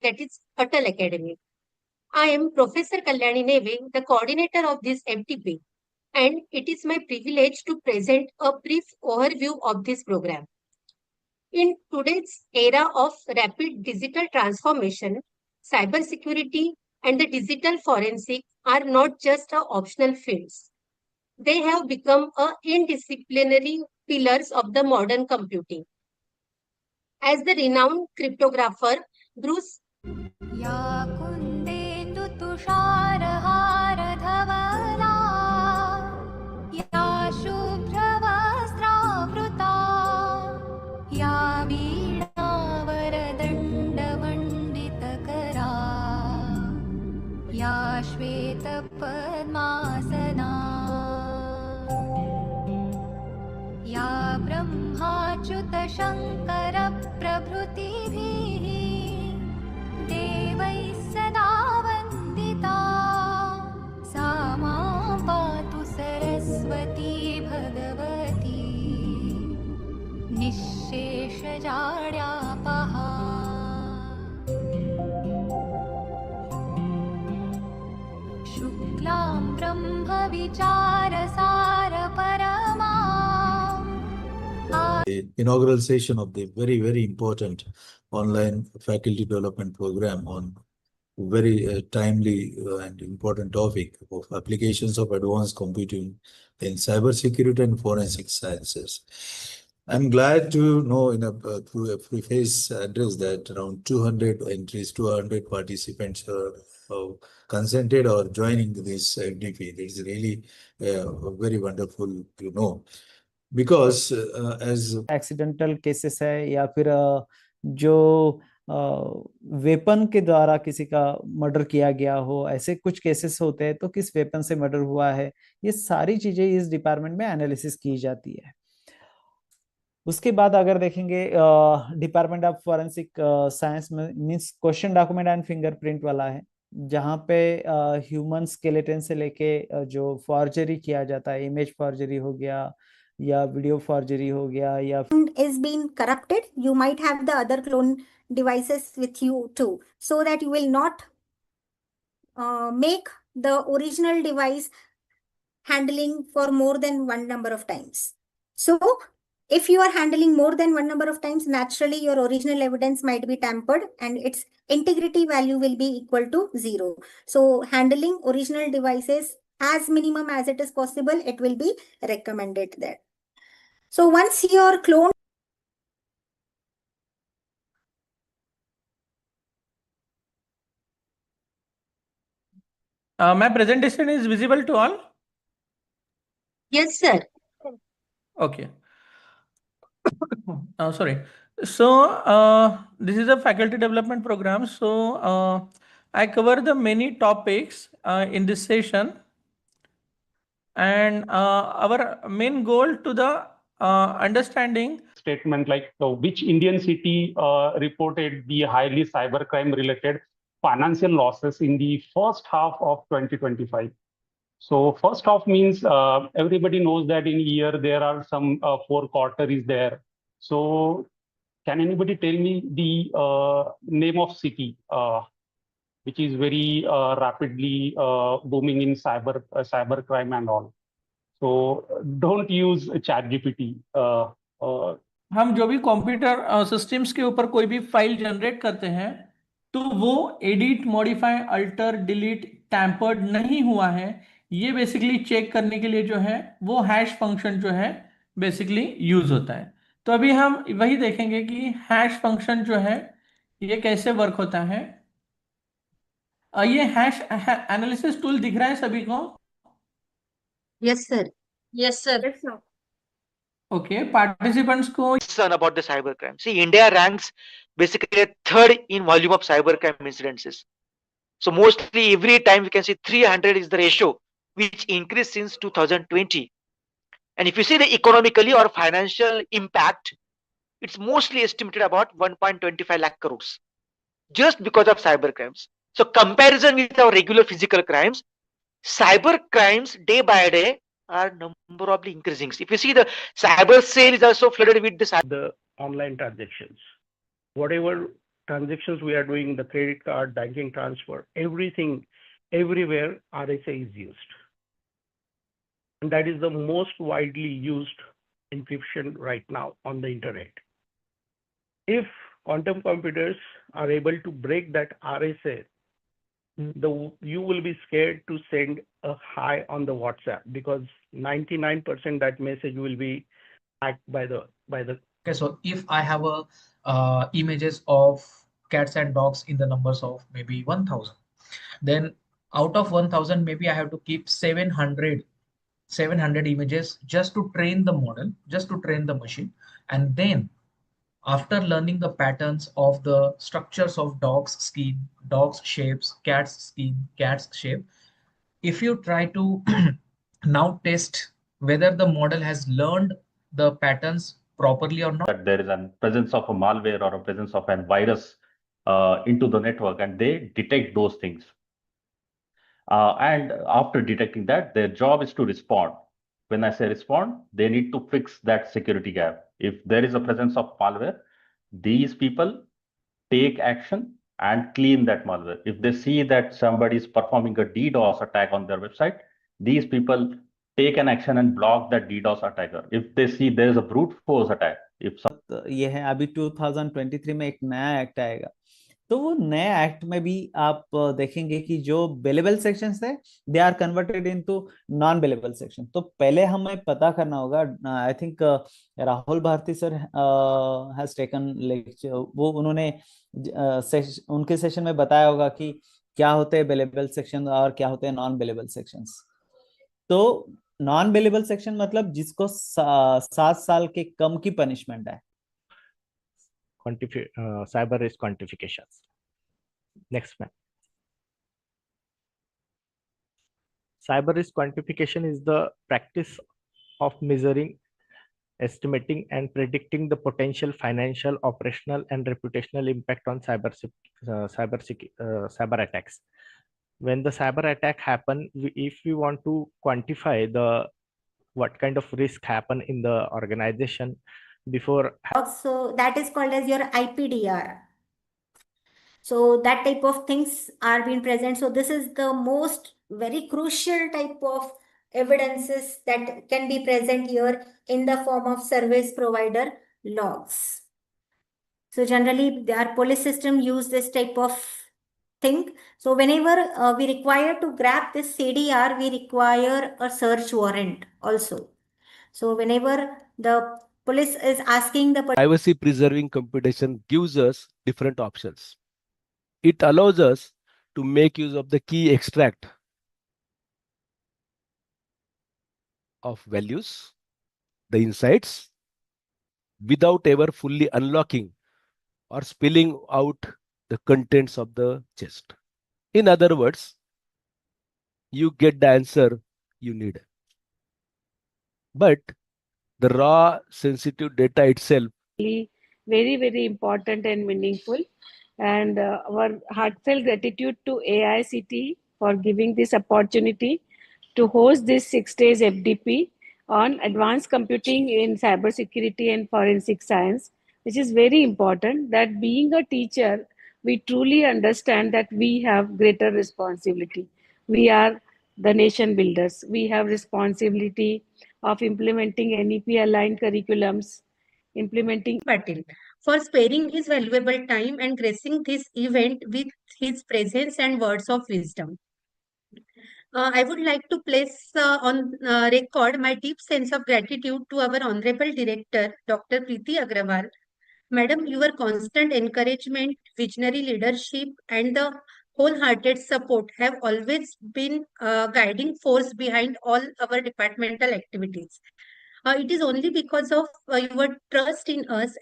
that is ATAL Academy. I am Professor Kalyani Neve, the coordinator of this FDP, and it is my privilege to present a brief overview of this program. In today's era of rapid digital transformation, cybersecurity and the digital forensic are not just optional fields. They have become indisciplinary pillars of the modern computing. As the renowned cryptographer Bruce श्वेतपद्मासना या ब्रह्माच्युतशङ्करप्रभृतिभिः देवैः सदा वन्दिता सा मां पातु सरस्वती भगवती निःशेषजाड्यापहा शुक्लां ब्रह्मविचारसारपरमा. The inaugural session of the very important online faculty development program on very timely and important topic of applications of advanced computing in cybersecurity and forensic sciences. I'm glad to know through a preface address that around 200 entries, 200 participants are consented or joining this FDP. It's really very wonderful to know. Because as accidental cases है या फिर जो weapon के द्वारा किसी का murder किया गया हो, ऐसे कुछ केसेस होते हैं, तो किस वेपन से मर्डर हुआ है, ये सारी चीजें इस डिपार्टमेंट में एनालिसिस की जाती है. उसके बाद अगर देखेंगे डिपार्टमेंट ऑफ फॉरेंसिक साइंस में means question document and fingerprint वाला है, जहाँ पे ह्यूमन स्केलेटन से लेके जो फॉर्जरी किया जाता है, इमेज फॉर्जरी हो गया या वीडियो फॉर्जरी हो गया या is being corrupted, you might have the other clone devices with you too, so that you will not make the original device handling for more than one number of times. So if you are handling more than one number of times, naturally your original evidence might be tampered and its integrity value will be equal to 0. So handling original devices as minimum as it is possible, it will be recommended there. So once your clone my presentation is visible to all? Yes, sir. Okay. Sorry. So this is a faculty development program. So I cover the many topics in this session, and our main goal to the understanding statement like which Indian city reported the highly cybercrime related financial losses in the first half of 2025. So first half means everybody knows that in a year there are some 4 quarters is there. So can anybody tell me the name of city which is very rapidly booming in cybercrime and all? So don't use ChatGPT. हम जो भी computer systems के ऊपर कोई भी file generate करते हैं, तो वो edit, modify, alter, delete, tampered नहीं हुआ है, ये बेसिकली चेक करने के लिए जो है वो हैश फंक्शन जो है बेसिकली यूज होता है. तो अभी हम वही देखेंगे कि हैश फंक्शन जो है ये कैसे वर्क होता है. ये हैश एनालिसिस टूल दिख रहा है सभी को? Yes, sir. Yes, sir. yes, sir. Okay, participants को concern about the cybercrime. See, India ranks basically third in volume of cybercrime incidences. So mostly every time we can see 300 is the ratio, which increased since 2020. And if you see the economically or financial impact, it's mostly estimated about 1.25 lakh crores just because of cyber crimes. So comparison with our regular physical crimes, cyber crimes day by day are number of increasing. If you see the cyber sale is also flooded with the online transactions. Whatever transactions we are doing, the credit card, banking transfer, everything, everywhere, RSA is used. And that is the most widely used encryption right now on the internet. If quantum computers are able to break that RSA, you will be scared to send a hi on the WhatsApp, because 99% that message will be hacked by the. Okay, so if I have images of cats and dogs in the numbers of maybe 1000, then out of 1000 maybe I have to keep 700 images just to train the model, just to train the machine. And then after learning the patterns of the structures of dog's skin, dog's shapes, cat's skin, cat's shape, if you try to now test whether the model has learned the patterns properly or not, that there is a presence of a malware or a presence of a virus into the network, and they detect those things. And after detecting that, their job is to respond. When I say respond, they need to fix that security gap. If there is a presence of malware, these people take action and clean that malware. If they see that somebody is performing a DDoS attack on their website, these people take an action and block that DDoS attacker. If they see there is a brute force attack, ये है अभी 2023 में एक नया act आएगा, तो वो नया एक्ट में भी आप देखेंगे कि जो बेलेबल सेक्शंस है they are converted into non bailable section. तो पहले हमें पता करना होगा, I think Rahul Bharti sir has taken lecture, वो उन्होंने उनके सेशन में बताया होगा कि क्या होते हैं बेलेबल सेक्शन और क्या होते हैं नॉन बेलेबल सेक्शंस। तो नॉन बेलेबल सेक्शन मतलब जिसको 7 साल के कम की पनिशमेंट है। Cyber risk quantifications. Next, ma'am. Cyber risk quantification is the practice of measuring, estimating, and predicting the potential financial, operational, and reputational impact on cyber attacks. When the cyber attack happen, if we want to quantify what kind of risk happen in the organization before. So that is called as your IPDR. So that type of things are being present. So this is the most very crucial type of evidences that can be present here in the form of service provider logs. So generally our police system use this type of thing. So whenever we require to grab this CDR, we require a search warrant also. So whenever the police is asking the privacy preserving computation gives us different options. It allows us to make use of the key extract of values, the insights, without ever fully unlocking or spilling out the contents of the chest. In other words, you get the answer you need. But the raw sensitive data itself very, very important and meaningful. And our heartfelt gratitude to AICT for giving this opportunity to host this 6 days FDP on advanced computing in cybersecurity and forensic science, which is very important. That being a teacher, we truly understand that we have greater responsibility. We are the nation builders. We have responsibility of implementing NEP aligned curriculums, implementing Patil for sparing his valuable time and gracing this event with his presence and words of wisdom. I would like to place on record my deep sense of gratitude to our Honorable Director, Dr. Preeti Agrawal. Madam, your constant encouragement, visionary leadership, and the wholehearted support have always been a guiding force behind all our departmental activities. It is only because of your trust in us